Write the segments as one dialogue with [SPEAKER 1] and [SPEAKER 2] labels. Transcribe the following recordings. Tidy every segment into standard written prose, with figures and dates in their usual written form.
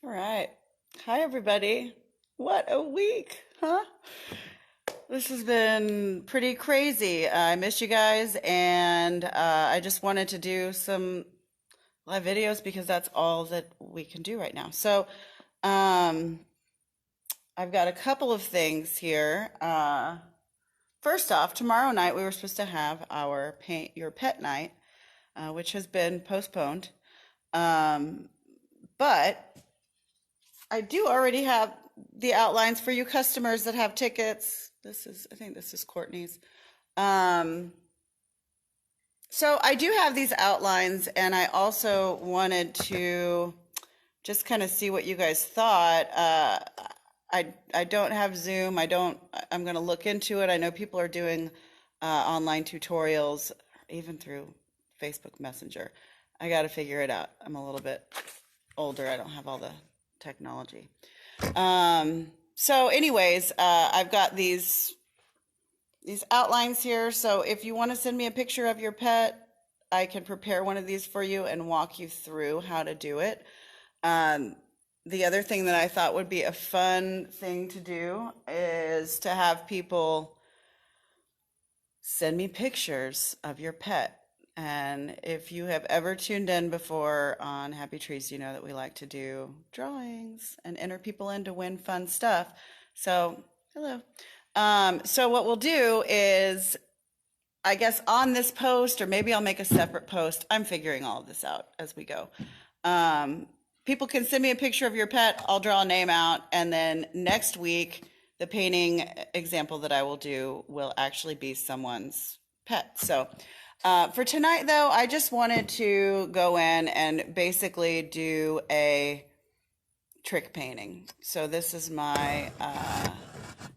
[SPEAKER 1] All right. Hi, everybody. What a week, huh? This has been pretty crazy. I miss you guys, and I just wanted to do some live videos because that's all that we can do right now. So, um, I've got a couple of things here. First off, tomorrow night we were supposed to have our Paint Your Pet night, which has been postponed. Um, but I do already have the outlines for you customers that have tickets. I think this is Courtney's. Um, so I do have these outlines, and I also wanted to just kind of see what you guys thought. I don't have Zoom. I'm going to look into it. I know people are doing online tutorials, even through Facebook Messenger. I got to figure it out. I'm a little bit older. I don't have all the technology. So anyways, I've got these outlines here. So if you want to send me a picture of your pet, I can prepare one of these for you and walk you through how to do it. The other thing that I thought would be a fun thing to do is to have people send me pictures of your pet. And if you have ever tuned in before on Happy Trees, you know that we like to do drawings and enter people in to win fun stuff. So, hello. So what we'll do is, I guess on this post, or maybe I'll make a separate post. I'm figuring all of this out as we go. People can send me a picture of your pet. I'll draw a name out. And then next week, the painting example that I will do will actually be someone's pet. So for tonight, though, I just wanted to go in and basically do a trick painting. So this is my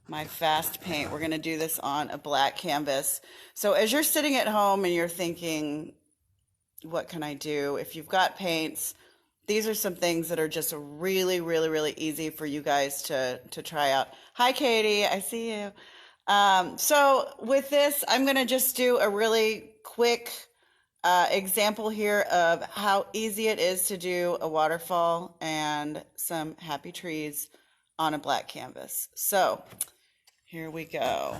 [SPEAKER 1] my fast paint. We're going to do this on a black canvas. So as you're sitting at home and you're thinking, what can I do? If you've got paints, these are some things that are just really, really, really easy for you guys to try out. Hi, Katie. I see you. So with this, I'm going to just do a really quick example here of how easy it is to do a waterfall and some happy trees on a black canvas. So here we go.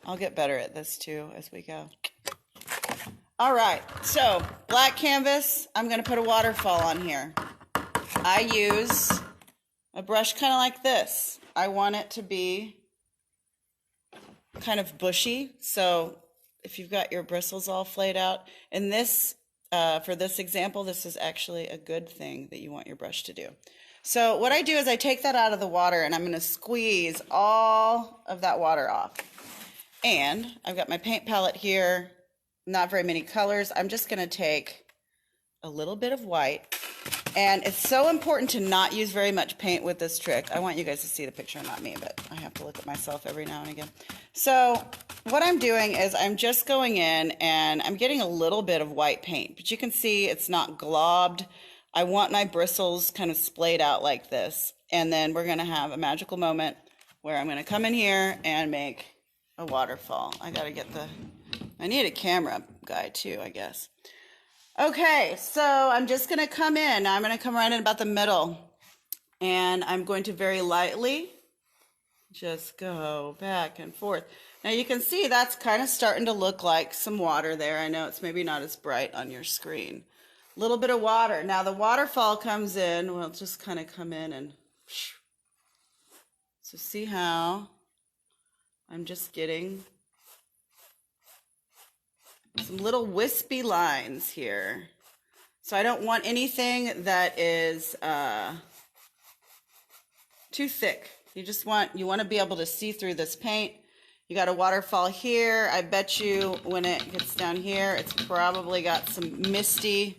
[SPEAKER 1] I'll get better at this too as we go. All right, so black canvas, I'm going to put a waterfall on here. I use a brush kind of like this. I want it to be kind of bushy, so if you've got your bristles all flayed out, and this, for this example, this is actually a good thing that you want your brush to do. So what I do is I take that out of the water and I'm going to squeeze all of that water off. And I've got my paint palette here, not very many colors. I'm just going to take a little bit of white. And it's so important to not use very much paint with this trick. I want you guys to see the picture, not me, but I have to look at myself every now and again. So what I'm doing is I'm just going in and I'm getting a little bit of white paint, but you can see it's not globbed. I want my bristles kind of splayed out like this. And then we're going to have a magical moment where I'm going to come in here and make a waterfall. I need a camera guy too, I guess. Okay, so I'm just going to come in. I'm going to come right in about the middle. And I'm going to very lightly just go back and forth. Now you can see that's kind of starting to look like some water there. I know it's maybe not as bright on your screen. A little bit of water. Now the waterfall comes in. We'll just kind of come in and... So see how I'm just getting some little wispy lines here. So I don't want anything that is too thick. You want to be able to see through this paint. You got a waterfall here. I bet you when it gets down here, it's probably got some misty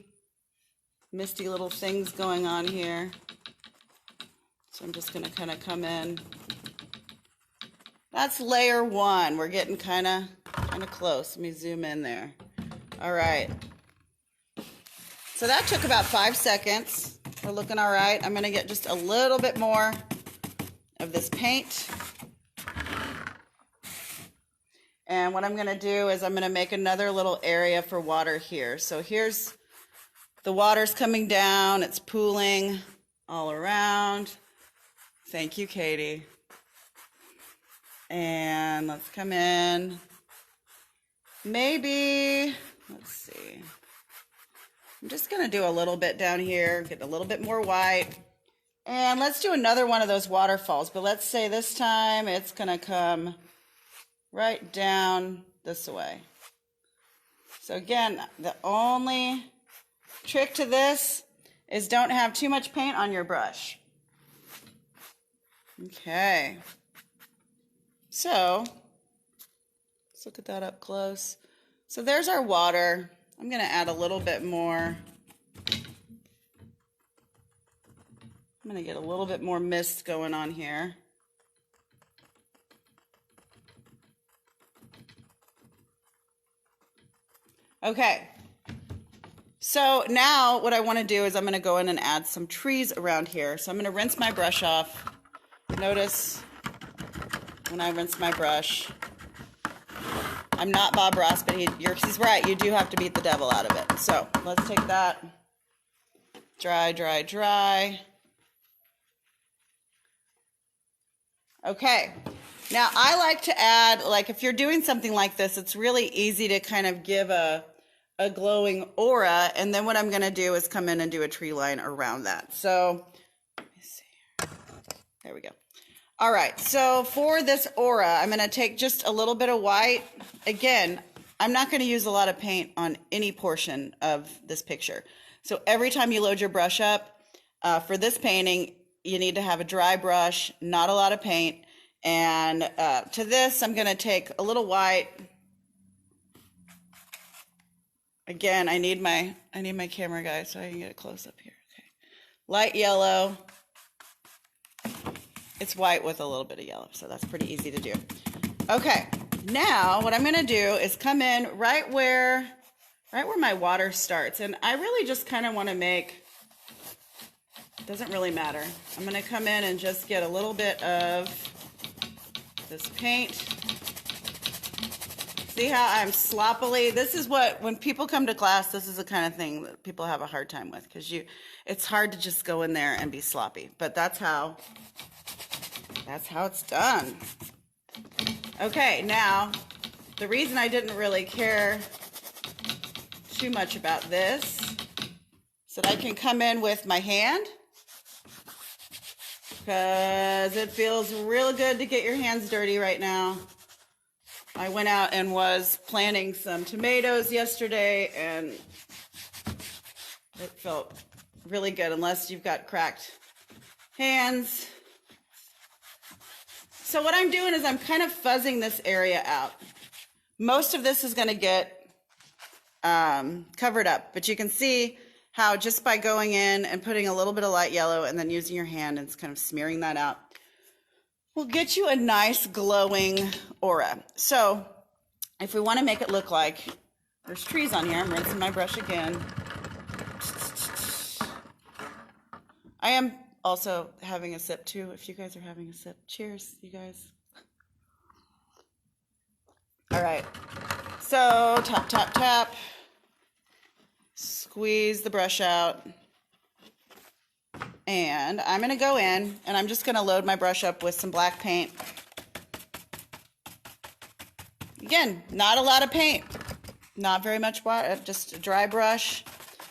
[SPEAKER 1] little things going on here. So I'm just going to kind of come in. That's layer one. We're getting kind of close. Let me zoom in there. All right. So that took about 5 seconds. We're looking all right. I'm going to get just a little bit more of this paint. And what I'm going to do is I'm going to make another little area for water here. So here's the water's coming down. It's pooling. all around. Thank you, Katie. And let's come in. Maybe, let's see. I'm just gonna do a little bit down here, get a little bit more white. And let's do another one of those waterfalls, but let's say this time it's gonna come right down this way. So again, the only trick to this is don't have too much paint on your brush. Okay. So, let's look at that up close. So there's our water. I'm gonna add a little bit more. I'm gonna get a little bit more mist going on here. Okay, so now what I want to do is I'm going to go in and add some trees around here. So I'm going to rinse my brush off. Notice when I rinse my brush, I'm not Bob Ross, but he's right. You do have to beat the devil out of it. So let's take that. Dry, dry, dry. Okay. Now I like to add, like if you're doing something like this, it's really easy to kind of give a glowing aura, and then what I'm going to do is come in and do a tree line around that. So, let me see. There we go. All right, so for this aura, I'm going to take just a little bit of white. Again, I'm not going to use a lot of paint on any portion of this picture. So every time you load your brush up, for this painting, you need to have a dry brush, not a lot of paint. And to this, I'm going to take a little white. Again, I need my camera guy so I can get it close up here. Okay. Light yellow. It's white with a little bit of yellow, so that's pretty easy to do. Okay, now what I'm going to do is come in right where my water starts. And I really just kind of want to make, doesn't really matter. I'm going to come in and just get a little bit of this paint. See how I'm sloppily, this is what, when people come to class, this is the kind of thing that people have a hard time with, because it's hard to just go in there and be sloppy, but that's how it's done. Okay, now, the reason I didn't really care too much about this is that I can come in with my hand, because it feels real good to get your hands dirty right now. I went out and was planting some tomatoes yesterday, and it felt really good, unless you've got cracked hands. So what I'm doing is I'm kind of fuzzing this area out. Most of this is going to get covered up, but you can see how just by going in and putting a little bit of light yellow and then using your hand and kind of smearing that out will get you a nice glowing aura. So if we want to make it look like there's trees on here, I'm rinsing my brush again. I am also having a sip too, if you guys are having a sip. Cheers, you guys. All right, so tap, tap, tap. Squeeze the brush out. And I'm going to go in and I'm just going to load my brush up with some black paint. Again, not a lot of paint, not very much water, just a dry brush,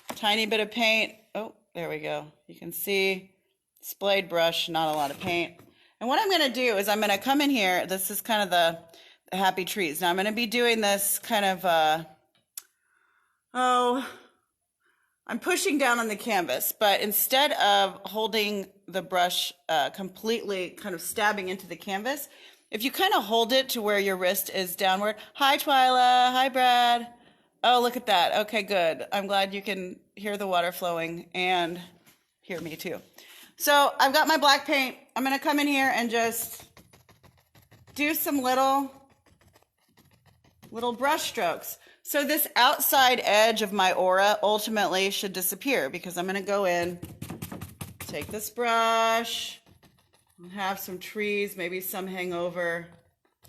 [SPEAKER 1] tiny bit of paint. Oh, there we go. You can see splayed brush, not a lot of paint. And what I'm going to do is I'm going to come in here. This is kind of the happy trees. Now I'm going to be doing this kind of, I'm pushing down on the canvas, but instead of holding the brush completely kind of stabbing into the canvas, if you kind of hold it to where your wrist is downward. Hi, Twyla. Hi, Brad. Oh, look at that. Okay, good. I'm glad you can hear the water flowing and hear me too. So I've got my black paint. I'm going to come in here and just do some little brush strokes. So this outside edge of my aura ultimately should disappear, because I'm going to go in, take this brush, and have some trees, maybe some hang over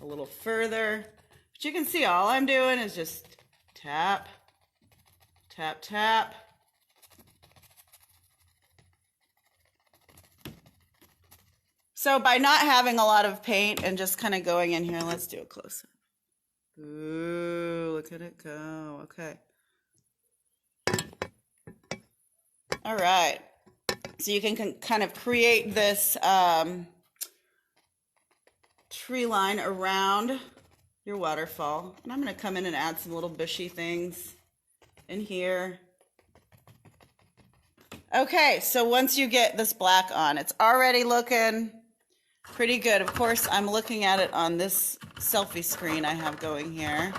[SPEAKER 1] a little further. But you can see all I'm doing is just tap, tap, tap. So by not having a lot of paint and just kind of going in here, let's do a close-up. Ooh, look at it go. Okay. All right. So you can kind of create this tree line around your waterfall. And I'm going to come in and add some little bushy things in here. Okay, so once you get this black on, it's already looking pretty good. Of course, I'm looking at it on this selfie screen I have going here.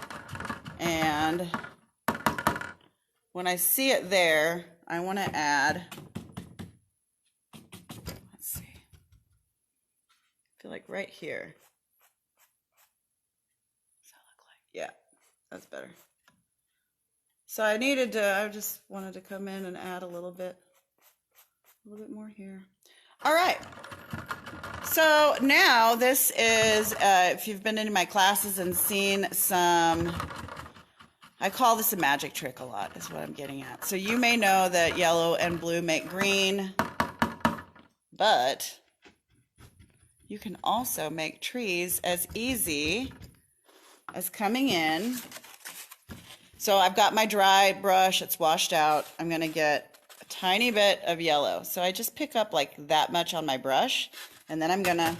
[SPEAKER 1] And when I see it there, I want to add, let's see, I feel like right here. Does that look like? Yeah, that's better. So I just wanted to come in and add a little bit more here. All right. So now this is, if you've been into my classes and seen some, I call this a magic trick a lot, is what I'm getting at. So you may know that yellow and blue make green, but you can also make trees as easy as coming in. So I've got my dry brush, it's washed out. I'm gonna get a tiny bit of yellow. So I just pick up like that much on my brush, and then I'm gonna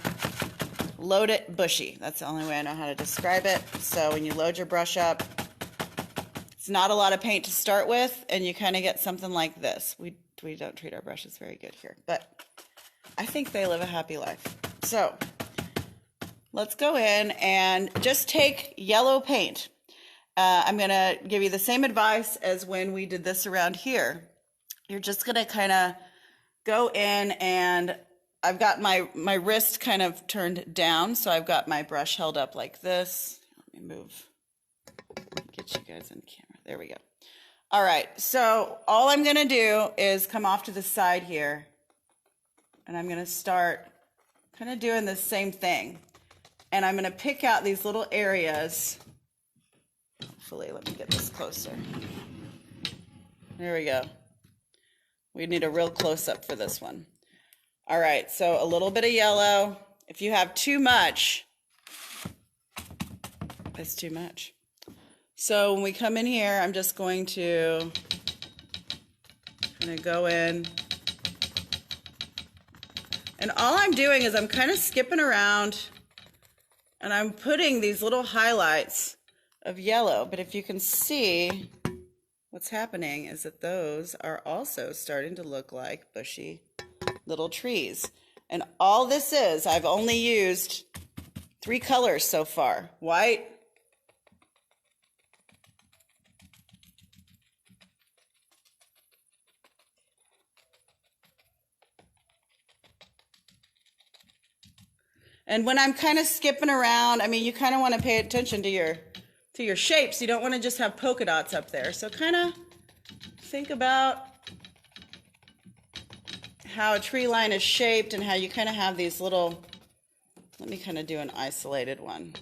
[SPEAKER 1] load it bushy. That's the only way I know how to describe it. So when you load your brush up, it's not a lot of paint to start with, and you kind of get something like this. We don't treat our brushes very good here, but I think they live a happy life. So let's go in and just take yellow paint. I'm going to give you the same advice as when we did this around here. You're just going to kind of go in, and I've got my wrist kind of turned down, so I've got my brush held up like this. Let me move, get you guys in camera. There we go. All right, so all I'm going to do is come off to the side here, and I'm going to start kind of doing the same thing. And I'm going to pick out these little areas. Hopefully, let me get this closer. There we go. We need a real close-up for this one. All right, so a little bit of yellow. If you have too much, it's too much. So when we come in here, I'm just going to go in. And all I'm doing is I'm kind of skipping around, and I'm putting these little highlights of yellow. But if you can see, what's happening is that those are also starting to look like bushy little trees. And all this is, I've only used 3 colors so far. White, and when I'm kind of skipping around, I mean, you kind of want to pay attention to your shapes. You don't want to just have polka dots up there. So kind of think about how a tree line is shaped and how you kind of have these little, let me kind of do an isolated one.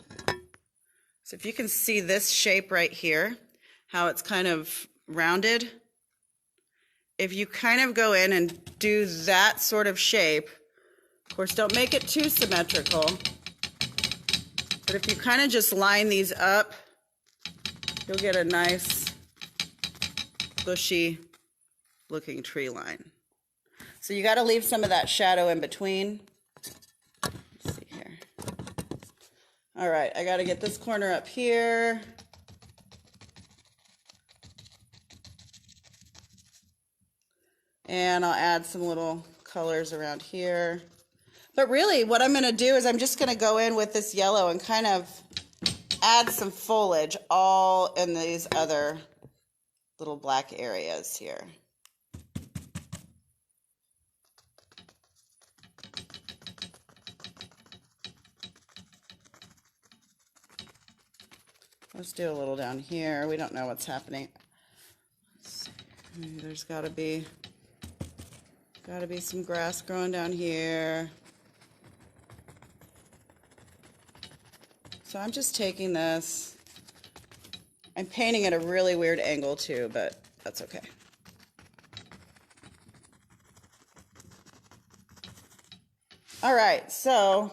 [SPEAKER 1] So if you can see this shape right here, how it's kind of rounded, if you kind of go in and do that sort of shape, of course, don't make it too symmetrical, but if you kind of just line these up, you'll get a nice bushy looking tree line. So you got to leave some of that shadow in between. Let's see here. All right, I got to get this corner up here. And I'll add some little colors around here. But really what I'm going to do is I'm just going to go in with this yellow and kind of add some foliage all in these other little black areas here. Let's do a little down here. We don't know what's happening. Maybe there's got to be some grass growing down here. So I'm just taking this. I'm painting at a really weird angle too, but that's okay. All right, so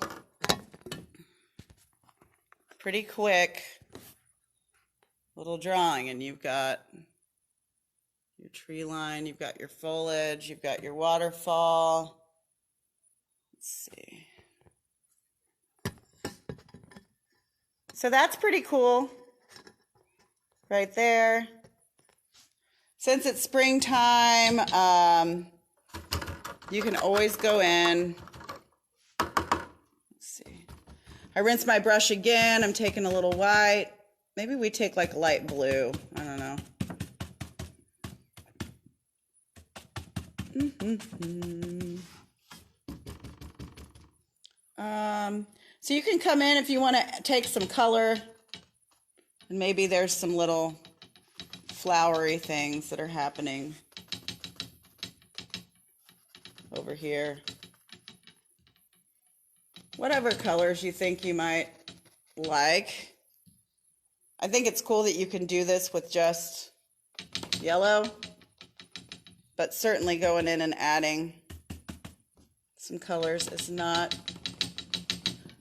[SPEAKER 1] pretty quick little drawing, and you've got your tree line, you've got your foliage, you've got your waterfall. Let's see. So that's pretty cool right there. Since it's springtime, you can always go in. Let's see. I rinse my brush again. I'm taking a little white. Maybe we take like light blue. I don't know. So you can come in if you want to take some color, and maybe there's some little flowery things that are happening over here. Whatever colors you think you might like. I think it's cool that you can do this with just yellow, but certainly going in and adding some colors is not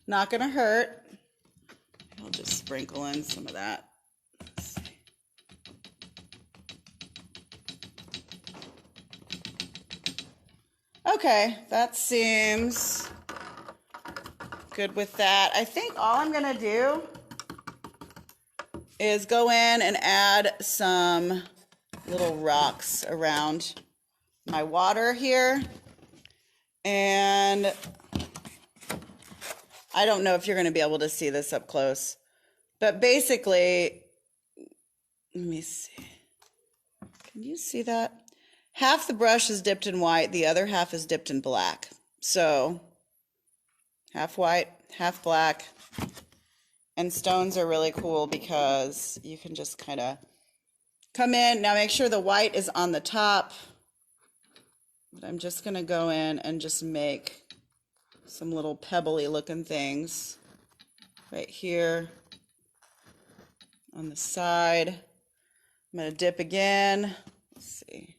[SPEAKER 1] gonna hurt. I'll just sprinkle in some of that. Let's see. Okay, that seems good with that. I think all I'm gonna do is go in and add some little rocks around my water here. And I don't know if you're going to be able to see this up close, but basically, let me see. Can you see that? Half the brush is dipped in white, the other half is dipped in black. So, half white, half black. And stones are really cool because you can just kind of come in. Now make sure the white is on the top. But I'm just going to go in and just make some little pebbly looking things right here on the side. I'm going to dip again. Let's see.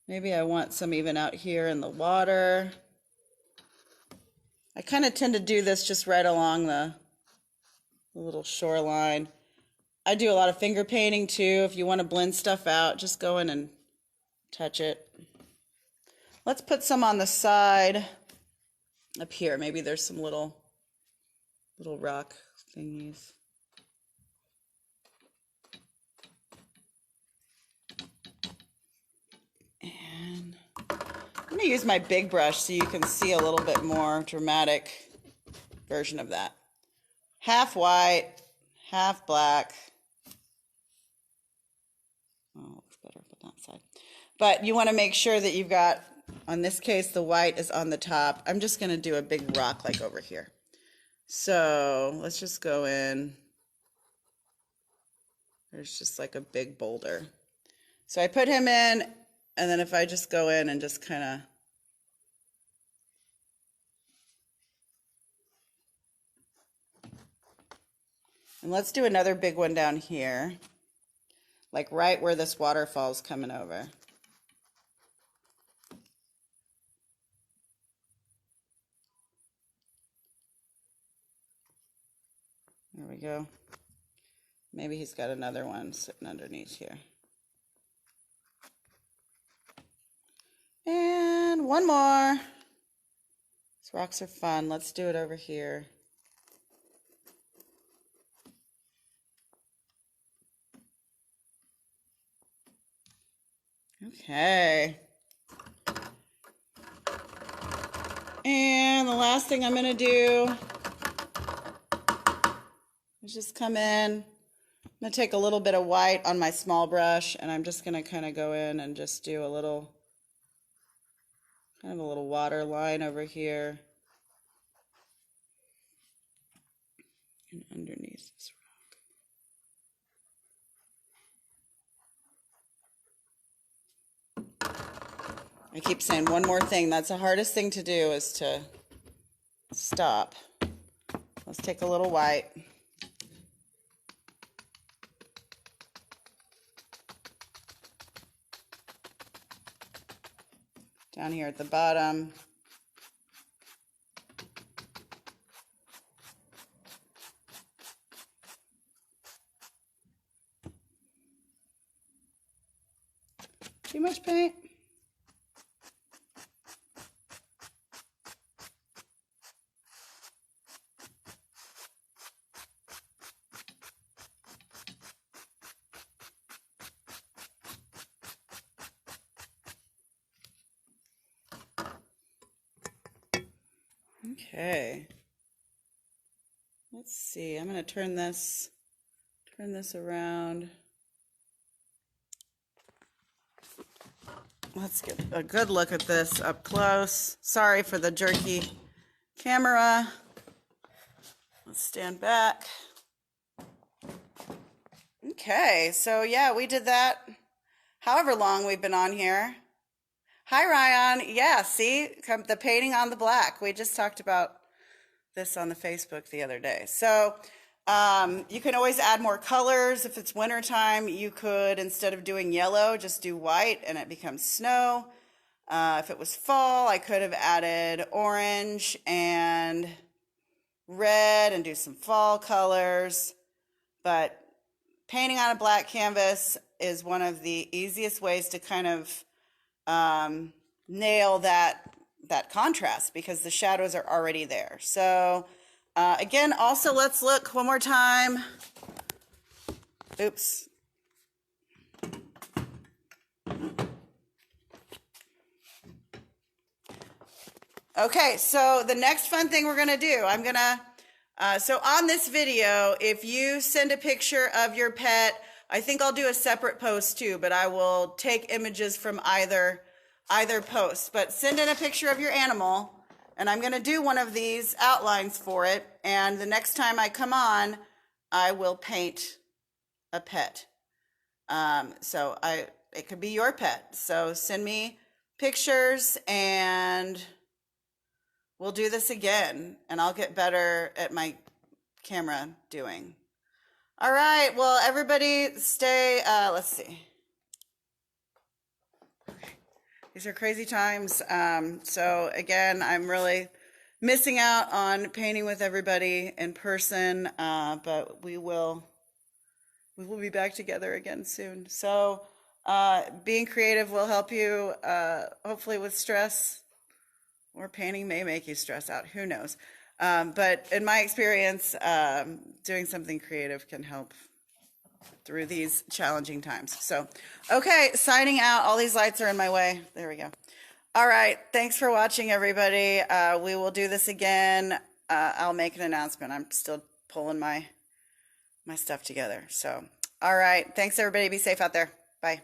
[SPEAKER 1] Maybe I want some even out here in the water. I kind of tend to do this just right along the little shoreline. I do a lot of finger painting too. If you want to blend stuff out, just go in and touch it. Let's put some on the side up here. Maybe there's some little rock thingies. And I'm going to use my big brush so you can see a little bit more dramatic version of that. Half white, half black. Oh, looks better on that side. But you want to make sure that you've got, on this case, the white is on the top. I'm just going to do a big rock like over here. So let's just go in. There's just like a big boulder. So I put him in, and then if I just go in and just kind of and let's do another big one down here, like right where this waterfall's coming over. There we go. Maybe he's got another one sitting underneath here. And one more. These rocks are fun. Let's do it over here. Okay. And the last thing I'm going to do is just come in. I'm going to take a little bit of white on my small brush, and I'm just going to kind of go in and just do a little, kind of a little water line over here and underneath this rock. I keep saying one more thing. That's the hardest thing to do, is to stop. Let's take a little white. Down here at the bottom. much paint? Okay. Let's see. I'm going to turn this around. Let's get a good look at this up close. Sorry for the jerky camera. Let's stand back. Okay, so yeah, we did that however long we've been on here. Hi, Ryan. Yeah, see, the painting on the black. We just talked about this on the Facebook the other day. So you can always add more colors. If it's wintertime, you could, instead of doing yellow, just do white and it becomes snow. If it was fall, I could have added orange and red and do some fall colors. But painting on a black canvas is one of the easiest ways to kind of nail that contrast, because the shadows are already there. So again, also let's look one more time. Oops. Okay, so the next fun thing we're gonna do, so on this video, if you send a picture of your pet, I think I'll do a separate post too, but I will take images from either post. But send in a picture of your animal, and I'm going to do one of these outlines for it. And the next time I come on, I will paint a pet. It could be your pet. So send me pictures, and we'll do this again. And I'll get better at my camera doing. All right, well, everybody stay, let's see. These are crazy times. So again, I'm really missing out on painting with everybody in person, but we will be back together again soon. So being creative will help you, hopefully with stress, or painting may make you stress out, who knows. But in my experience, doing something creative can help through these challenging times. So, okay, signing out. All these lights are in my way. There we go. All right, thanks for watching, everybody. We will do this again. I'll make an announcement. I'm still pulling my stuff together. So, all right, thanks, everybody. Be safe out there. Bye.